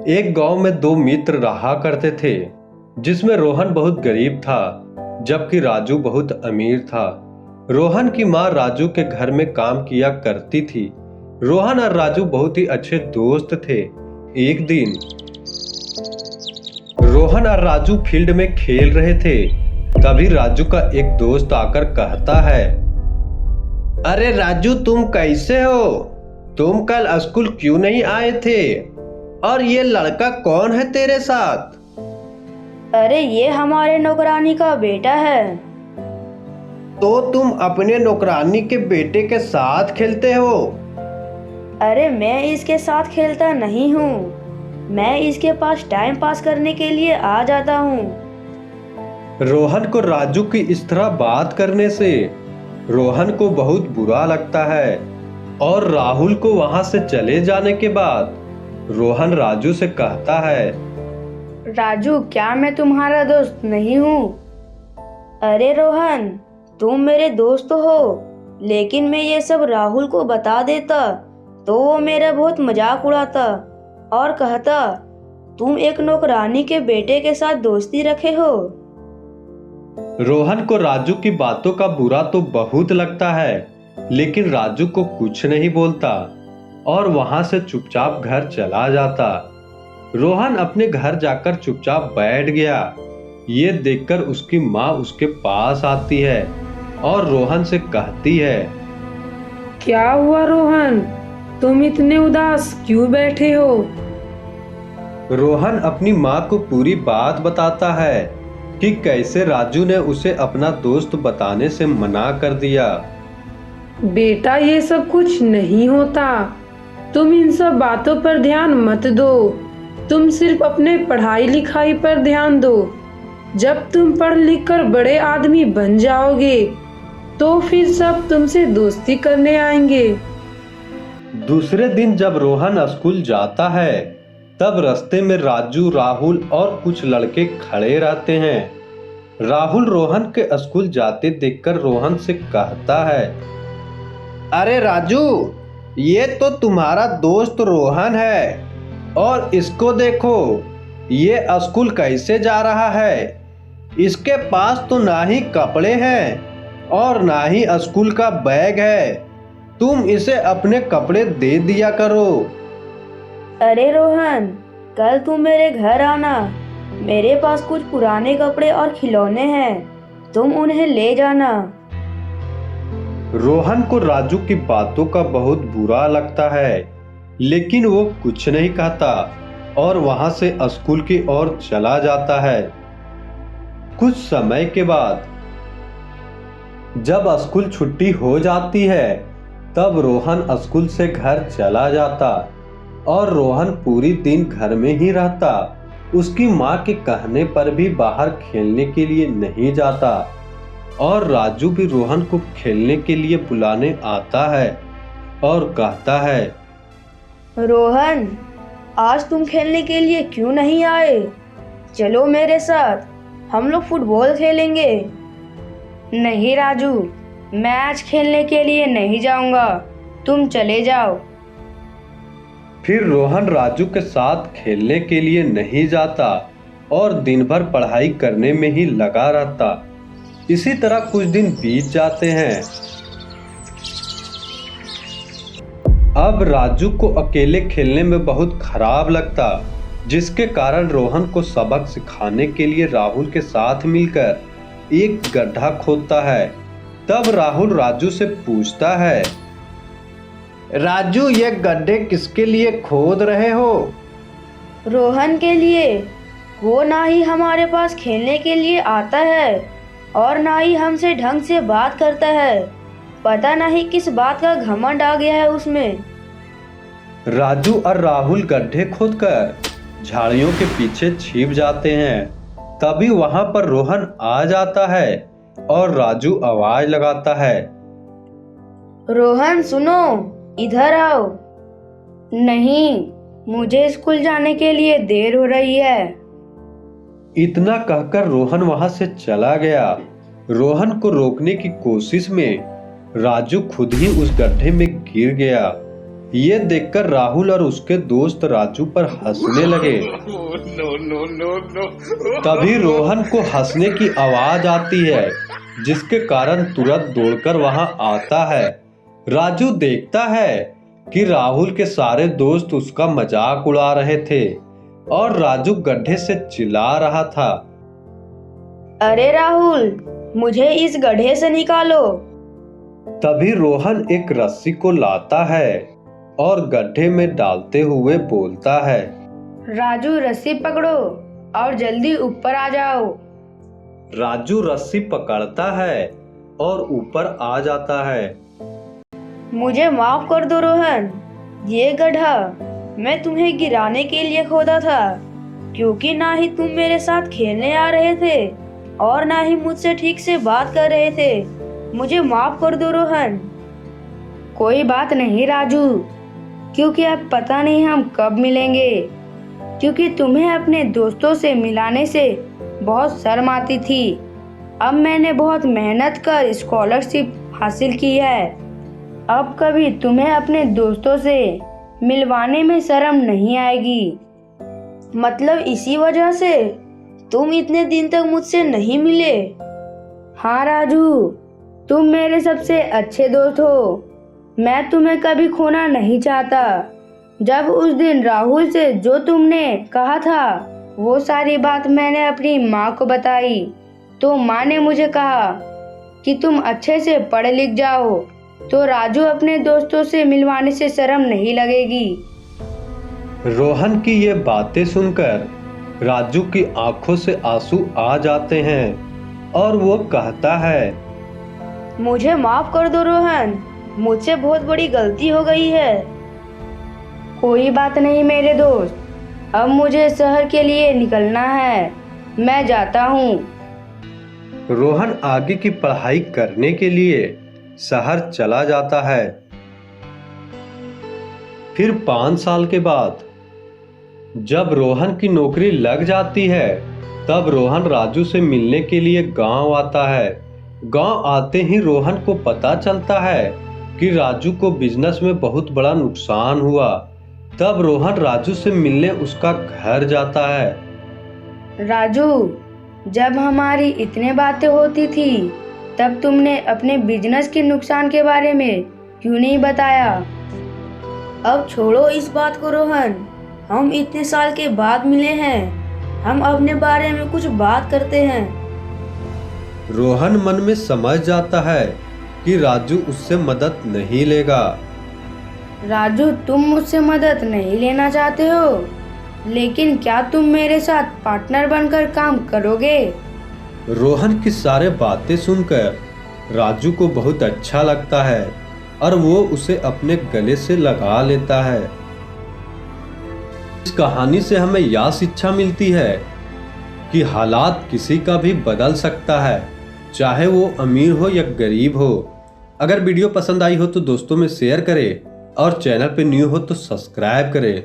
एक गांव में दो मित्र रहा करते थे, जिसमें रोहन बहुत गरीब था जबकि राजू बहुत अमीर था। रोहन की माँ राजू के घर में काम किया करती थी। रोहन और राजू बहुत ही अच्छे दोस्त थे। एक दिन रोहन और राजू फील्ड में खेल रहे थे। तभी राजू का एक दोस्त आकर कहता है, अरे राजू, तुम कैसे हो? तुम कल स्कूल क्यों नहीं आए थे? और ये लड़का कौन है तेरे साथ? अरे ये हमारे नौकरानी का बेटा है। तो तुम अपने नौकरानी के बेटे के साथ खेलते हो? अरे मैं इसके साथ खेलता नहीं हूँ, मैं इसके पास टाइम पास करने के लिए आ जाता हूँ। रोहन को राजू की इस तरह बात करने से रोहन को बहुत बुरा लगता है और राहुल को वहां से चले जाने के बाद रोहन राजू से कहता है, राजू, क्या मैं तुम्हारा दोस्त नहीं हूँ? अरे रोहन, तुम मेरे दोस्त हो, लेकिन मैं ये सब राहुल को बता देता तो वो मेरा बहुत मजाक उड़ाता और कहता तुम एक नौकरानी के बेटे के साथ दोस्ती रखे हो। रोहन को राजू की बातों का बुरा तो बहुत लगता है, लेकिन राजू को कुछ नहीं बोलता और वहां से चुपचाप घर चला जाता। रोहन अपने घर जाकर चुपचाप बैठ गया। ये देखकर उसकी माँ उसके पास आती है और रोहन से कहती है, क्या हुआ रोहन, तुम इतने उदास क्यों बैठे हो? रोहन अपनी माँ को पूरी बात बताता है कि कैसे राजू ने उसे अपना दोस्त बताने से मना कर दिया। बेटा, ये सब कुछ नहीं होता, तुम इन सब बातों पर ध्यान मत दो, तुम सिर्फ अपने पढ़ाई लिखाई पर ध्यान दो। जब तुम पढ़ लिख कर बड़े आदमी बन जाओगे तो फिर सब तुमसे दोस्ती करने आएंगे। दूसरे दिन जब रोहन स्कूल जाता है तब रास्ते में राजू, राहुल और कुछ लड़के खड़े रहते हैं। राहुल रोहन के स्कूल जाते देखकर रोहन से कहता है, अरे राजू, ये तो तुम्हारा दोस्त रोहन है और इसको देखो, ये स्कूल कैसे जा रहा है। इसके पास तो ना ही कपड़े हैं और ना ही स्कूल का बैग है। तुम इसे अपने कपड़े दे दिया करो। अरे रोहन, कल तुम मेरे घर आना, मेरे पास कुछ पुराने कपड़े और खिलौने हैं, तुम उन्हें ले जाना। रोहन को राजू की बातों का बहुत बुरा लगता है, लेकिन वो कुछ नहीं कहता और वहां से स्कूल की ओर चला जाता है। कुछ समय के बाद जब स्कूल छुट्टी हो जाती है तब रोहन स्कूल से घर चला जाता और रोहन पूरी दिन घर में ही रहता। उसकी माँ के कहने पर भी बाहर खेलने के लिए नहीं जाता और राजू भी रोहन को खेलने के लिए बुलाने आता है और कहता है, रोहन, आज तुम खेलने के लिए क्यों नहीं आए? चलो मेरे साथ, हम लोग फुटबॉल खेलेंगे। नहीं राजू, मैं आज खेलने के लिए नहीं जाऊंगा, तुम चले जाओ। फिर रोहन राजू के साथ खेलने के लिए नहीं जाता और दिन भर पढ़ाई करने में ही लगा रहता। इसी तरह कुछ दिन बीत जाते हैं। अब राजू को अकेले खेलने में बहुत खराब लगता, जिसके कारण रोहन को सबक सिखाने के लिए राहुल के साथ मिलकर एक गड्ढा खोदता है। तब राहुल राजू से पूछता है, राजू, ये गड्ढे किसके लिए खोद रहे हो? रोहन के लिए। वो ना ही हमारे पास खेलने के लिए आता है और ना ही हमसे ढंग से बात करता है। पता नहीं किस बात का घमंड आ गया है उसमें। राजू और राहुल गड्ढे खोदकर झाड़ियों के पीछे छिप जाते हैं। तभी वहां पर रोहन आ जाता है और राजू आवाज लगाता है, रोहन सुनो, इधर आओ। नहीं, मुझे स्कूल जाने के लिए देर हो रही है। इतना कहकर रोहन वहां से चला गया। रोहन को रोकने की कोशिश में राजू खुद ही उस गड्ढे में गिर गया ये देखकर राहुल और उसके दोस्त राजू पर हंसने लगे। तभी रोहन को हंसने की आवाज आती है, जिसके कारण तुरंत दौड़कर वहां आता है। राजू देखता है कि राहुल के सारे दोस्त उसका मजाक उड़ा रहे थे और राजू गड्ढे से चिल्ला रहा था, अरे राहुल, मुझे इस गड्ढे से निकालो। तभी रोहन एक रस्सी को लाता है और गड्ढे में डालते हुए बोलता है, राजू रस्सी पकड़ो और जल्दी ऊपर आ जाओ। राजू रस्सी पकड़ता है और ऊपर आ जाता है। मुझे माफ कर दो रोहन, ये गड्ढा मैं तुम्हें गिराने के लिए खोदा था, क्योंकि ना ही तुम मेरे साथ खेलने आ रहे थे और ना ही मुझसे ठीक से बात कर रहे थे। मुझे माफ कर दो रोहन। कोई बात नहीं राजू, क्योंकि अब पता नहीं हम कब मिलेंगे, क्योंकि तुम्हें अपने दोस्तों से मिलाने से बहुत शर्म आती थी। अब मैंने बहुत मेहनत कर स्कॉलरशिप हासिल की है। अब कभी तुम्हें अपने दोस्तों से मिलवाने में शर्म नहीं आएगी। मतलब इसी वजह से तुम इतने दिन तक मुझसे नहीं मिले? हाँ राजू, तुम मेरे सबसे अच्छे दोस्त हो। मैं तुम्हें कभी खोना नहीं चाहता। जब उस दिन राहुल से जो तुमने कहा था, वो सारी बात मैंने अपनी माँ को बताई, तो माँ ने मुझे कहा कि तुम अच्छे से पढ़ लिख जाओ, तो राजू अपने दोस्तों से मिलवाने से शर्म नहीं लगेगी। रोहन की ये बातें सुनकर राजू की आंखों से आंसू आ जाते हैं और वो कहता है, मुझे माफ कर दो रोहन, मुझसे बहुत बड़ी गलती हो गई है। कोई बात नहीं मेरे दोस्त, अब मुझे शहर के लिए निकलना है, मैं जाता हूँ। रोहन आगे की पढ़ाई करने के लिए शहर चला जाता है। फिर 5 साल के बाद जब रोहन की नौकरी लग जाती है, तब रोहन राजू से मिलने के लिए गांव आता है। गांव आते ही रोहन को पता चलता है कि राजू को बिजनेस में बहुत बड़ा नुकसान हुआ। तब रोहन राजू से मिलने उसका घर जाता है। राजू, जब हमारी इतने बातें होती थी, तब तुमने अपने बिजनेस के नुकसान के बारे में क्यों नहीं बताया? अब छोड़ो इस बात को रोहन, हम इतने साल के बाद मिले हैं, हम अपने बारे में कुछ बात करते हैं। रोहन मन में समझ जाता है कि राजू उससे मदद नहीं लेगा। राजू, तुम मुझसे मदद नहीं लेना चाहते हो, लेकिन क्या तुम मेरे साथ पार्टनर बनकर काम करोगे? रोहन की सारे बातें सुनकर राजू को बहुत अच्छा लगता है और वो उसे अपने गले से लगा लेता है। इस कहानी से हमें यह शिक्षा मिलती है कि हालात किसी का भी बदल सकता है, चाहे वो अमीर हो या गरीब हो। अगर वीडियो पसंद आई हो तो दोस्तों में शेयर करें और चैनल पे न्यू हो तो सब्सक्राइब करें।